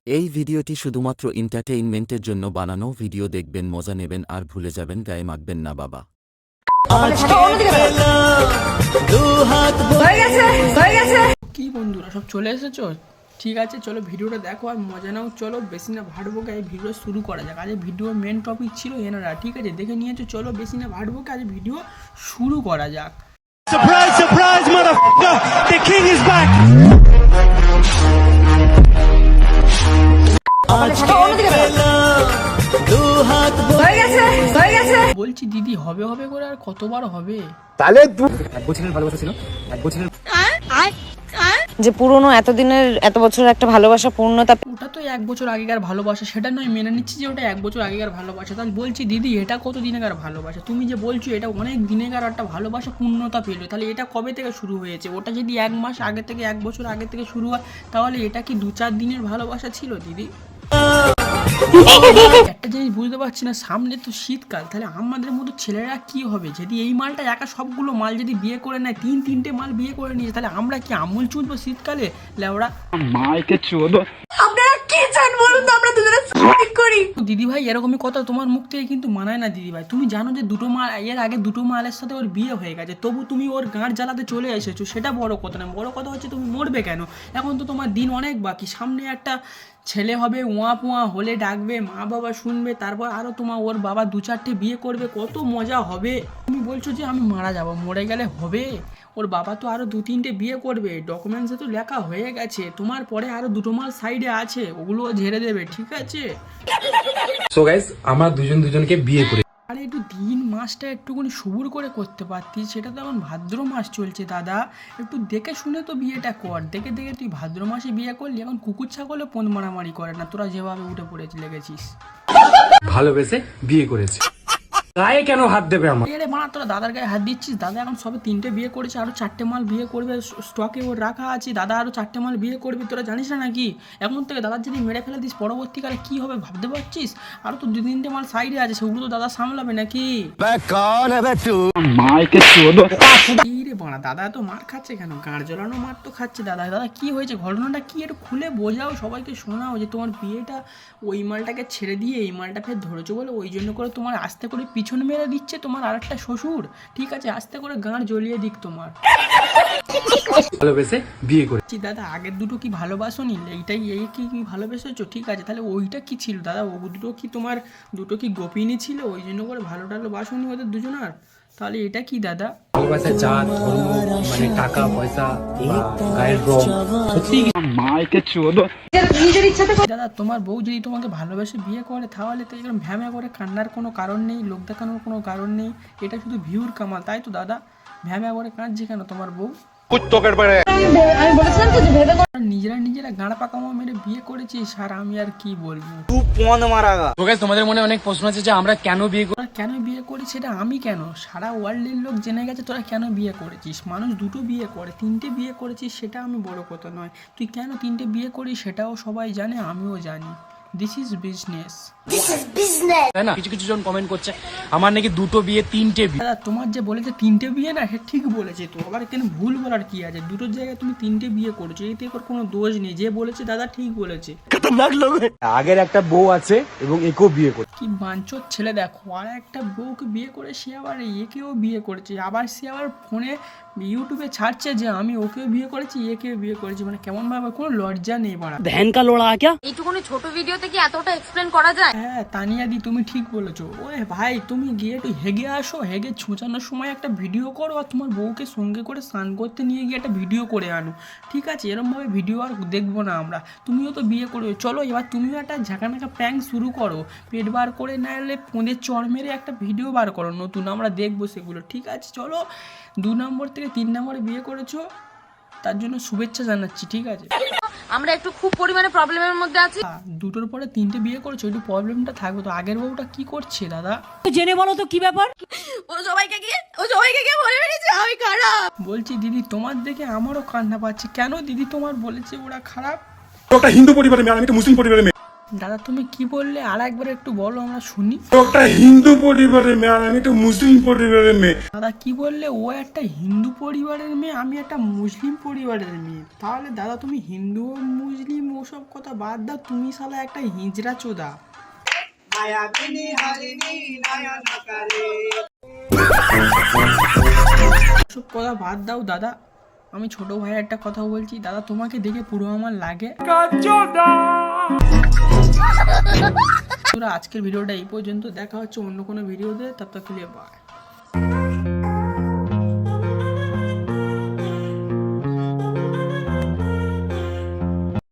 এই ভিডিওটি শুধুমাত্র এন্টারটেইনমেন্টের জন্য বানানো। ভিডিও দেখবেন, মজা নেবেন আর ভুলে যাবেন, গায়ে মাখবেন না বাবা। কি বন্ধুরা সব চলে এসেছো? ঠিক আছে, চলো ভিডিওটা দেখো আর মজা নাও। চলো বেশি না ভাটবো, এই ভিডিও শুরু করা যাক। আজ ভিডিও মেন টপিক ছিল এনারা, ঠিক আছে, দেখে নিয়েছো। চলো বেশি না ভাটবো, আজ ভিডিও শুরু করা যাক। Surprise, surprise, motherfucker! The king is back! বলছি দিদি, হবে হবে করে আর কতবার হবে? তাহলে এক বছরের ভালোবাসা ছিল, এক বছরের যে পুরনো এতদিনের এত বছরের একটা ভালোবাসা পূর্ণতা। ওটা তো 1 বছর আগেকার ভালোবাসা, সেটা নয় মেনে নিচ্ছি যে ওটা 1 বছর আগেকার ভালোবাসা। তাহলে বলছি দিদি, এটা কত দিনেকার ভালোবাসা? তুমি যে বলছো এটা অনেক দিনেকার একটা ভালোবাসা পূর্ণতা পেলো, তাহলে এটা কবে থেকে শুরু হয়েছে? ওটা যদি 1 মাস আগে থেকে, 1 বছর আগে থেকে শুরু হয়, তাহলে এটা কি 2-4 দিনের ভালোবাসা ছিল দিদি? একটা জিনিস বুঝতে পারছি না, সামনে তো শীতকাল, তাহলে আমাদের মতো ছেলেরা কি হবে যদি এই মালটা একা সবগুলো মাল যদি বিয়ে করে নেয়, 3-3টে মাল বিয়ে করে নিয়েছে, তাহলে আমরা কি আমুল চুদবো শীতকালে? লেওড়া মাইকে চোদ। আপনারা কি চান বলুন তো, আমরা দুজনে ঠিক করি। দিদি ভাই, এরকমই কথা তোমার মুখ থেকে কিন্তু মানায় না দিদি ভাই। তুমি জানো যে দুটো মাল, এর আগে 2টো মালের সাথে ওর বিয়ে হয়ে গেছে, তবু তুমি ওর গাঁট জ্বালাতে চলে এসেছো। সেটা বড় কথা না, বড় কথা হচ্ছে তুমি মরবে কেন? এখন তো তোমার দিন অনেক বাকি, সামনে একটা ছেলে হবে, ওয়া পোয়া হলে ডাকবে, মা বাবা শুনবে, তারপর আরও তোমার ওর বাবা 2-4টে বিয়ে করবে, কত মজা হবে। তুমি বলছো যে আমি মারা যাবো, মরে গেলে হবে? ওর বাবা তো আরও 2-3টে বিয়ে করবে, ডকুমেন্টসে তো লেখা হয়ে গেছে। তোমার পরে আরও 2টো মাল সাইডে আছে, ওগুলো ঝেড়ে দেবে, ঠিক আছে? সো গাইস, আমরা দুজন দুজনকে বিয়ে করি। আরে একটু দিন মাসটা একটুখানি সবুর করে করতে পারতি, সেটা তো এখন ভাদ্র মাস চলছে দাদা। একটু দেখে শুনে তো বিয়েটা কর। দেখে দেখে তুই ভাদ্র মাসে বিয়ে করলি, এখন কুকুর ছাগলে পোন মারামারি করে না, তোরা যেভাবে উঠে পড়েছি লেগেছিস। ভালোবেসে বিয়ে করেছি, গায়ে কেন হাত দেবে আমার? এরে মানা, তোরা দাদার গায়ে হাত দিচ্ছিস। দাদা এখন সবে 3টে বিয়ে করেছে, আরও 4টে মাল বিয়ে করবে, স্টকে ওর রাখা আছে। দাদা আরও 4টে মাল বিয়ে করবে, তোরা জানিস না নাকি? এখন থেকে দাদার যদি মেরে ফেলে দিস, পরবর্তীকালে কি হবে ভাবতে পারছিস? আরও তো 2-3টে মাল সাইডে আছে, সেগুলো তো দাদা সামলাবে নাকি? মাইকে চোদ। এই রে বাড়া, দাদা তো মার খাচ্ছে কেন? গাঁড় জ্বলানো মার তো খাচ্ছে দাদা। দাদা কি হয়েছে, ঘটনাটা কি একটু খুলে বোঝাও, সবাইকে শোনাও যে তোমার বিয়েটা ওই মালটাকে ছেড়ে দিয়ে এই মালটা ফের ধরেছো বলে ওই জন্য করে তোমার আস্তে করে পিছন মেরে দিচ্ছে তোমার আরেকটা শ্বশুর। ঠিক আছে, আস্তে করে গাঁড় জ্বলিয়ে দিক তোমার। ভালোবেসে বিয়ে করে দাদা আগের দুটো কি ভালোবাসোনি? এইটাই এই কি ভালোবেসেছো? ঠিক আছে, তাহলে ওইটা কি ছিল দাদা? ও দুটো কি তোমার দুটো কি গোপিনী ছিল, ওই জন্য করে ভালো টালো বাসনি ওদের দুজনার? তাহলে এটা কি দাদা? ভালোবাসা জাত ধর্ম মানে টাকা পয়সা বা গায়ের রং সত্যি মাইকে চোদ। নিজের ইচ্ছাতে দাদা তোমার বউ যদি তোমাকে ভালোবেসে বিয়ে করে, তাহলে তো এরকম ভ্যামে করে কান্নার কোনো কারণ নেই, লোক দেখানোর কোনো কারণ নেই। এটা শুধু ভিউর কামাল, তাই তো দাদা? ভ্যামে করে কাঁদছে কেন তোমার বউ? আমি বলেছিলাম তো যে ভেবে নিজেরা গাঁড়া পাকামো মেরে বিয়ে করেছিস, আর আমি আর কি বলবো? তো গাইস, তোমাদের মনে অনেক প্রশ্ন আছে যে আমরা কেন বিয়ে করি। তোরা কেন বিয়ে করিস সেটা আমি কেন, সারা ওয়ার্ল্ডের লোক জেনে গেছে তোরা কেন বিয়ে করেছিস। মানুষ 2টো বিয়ে করে, 3টে বিয়ে করেছিস, সেটা আমি বড় কথা নয়। তুই কেন 3টে বিয়ে করিস সেটাও সবাই জানে, আমিও জানি। This is business. তাই না? কিছু কিছু জন কমেন্ট করছে আমার নাকি 2টো বিয়ে 3টে বিয়ে। দাদা তোমার যে বলেছে 3টে বিয়ে, না সে ঠিক বলেছে তো, আবার কেন ভুল বলার কি আছে? 2টোর জায়গায় তুমি 3টে বিয়ে করেছো, এতে কোনো দোষ নেই। যে বলেছে দাদা ঠিক বলেছে। আগের একটা বউ আছে এবং একেও বিয়ে করে। কি বাঞ্চোর ছেলে দেখো, আর একটা বউকে বিয়ে করে সে আবার একেও বিয়ে করেছে, আবার সে আবার ফোনে ইউটিউবে ছাড়ছে যে আমি ওকেও বিয়ে করেছি একেও বিয়ে করেছি। মানে কেমন ভাবে, কোনো লজ্জা নেই বাড়া। এইটুকুনি ছোট ভিডিওতে কি এতটা এক্সপ্লেন করা যায়? হ্যাঁ তানিয়া দি, তুমি ঠিক বলেছো। ওই ভাই তুমি গিয়ে একটু হেগে আসো, হেগে ছুঁচানোর সময় একটা ভিডিও করো, আর তোমার বউকে সঙ্গে করে স্নান করতে নিয়ে গিয়ে একটা ভিডিও করে আনো, ঠিক আছে? এরমভাবে ভিডিও আর দেখবো না আমরা। তুমিও তো বিয়ে করবে, চলো এবার তুমিও একটা ঝাঁকানাকা প্র্যাঙ্ক শুরু করো, পেট বার করে না এলে পোঁদের চড় মেরে একটা ভিডিও বার করো নতুন, আমরা দেখবো সেগুলো, ঠিক আছে? চলো 2 নম্বর থেকে 3 নম্বরে বিয়ে করেছো, তার জন্য শুভেচ্ছা জানাচ্ছি, ঠিক আছে? আমরা একটু খুব পরিমাণে প্রবলেমের মধ্যে আছি। 2টোর পরে 3টে বিয়ে করেছো, একটু প্রবলেমটা থাকবে তো। আগের বউটা কি করছে দাদা? জেনে বলো তো কি ব্যাপার? ও সবাইকে গিয়ে বলে বেরিয়েছে আমি খারাপ। বলছি দিদি, তোমার দেখে আমারও কান্না পাচ্ছে। কেন দিদি, তোমার বলেছে ওরা খারাপ? একটা হিন্দু পরিবারের মেয়ে, আমি একটা মুসলিম পরিবারের মেয়ে। দাদা তুমি কি বললে আর একবার একটু বলো আমরা শুনি। একটা হিন্দু পরিবারের মেয়ে আর আমি একটা মুসলিম পরিবারের মেয়ে। দাদা কি বললে? ও একটা হিন্দু পরিবারের মেয়ে, আমি একটা মুসলিম পরিবারের মেয়ে। তাহলে দাদা তুমি হিন্দু ও মুসলিম ওসব কথা বাদ দাও, তুমি শালা একটা হিজড়া চোদা। সব কথা বাদ দাও দাদা, আমি ছোট ভাইয়ের একটা কথা বলছি। দাদা তোমাকে দেখে পুরো আমার লাগে। তোরা আজকের ভিডিওটা এই পর্যন্ত, দেখা হচ্ছে অন্য কোনো ভিডিওতে, ততক্ষণ বাই।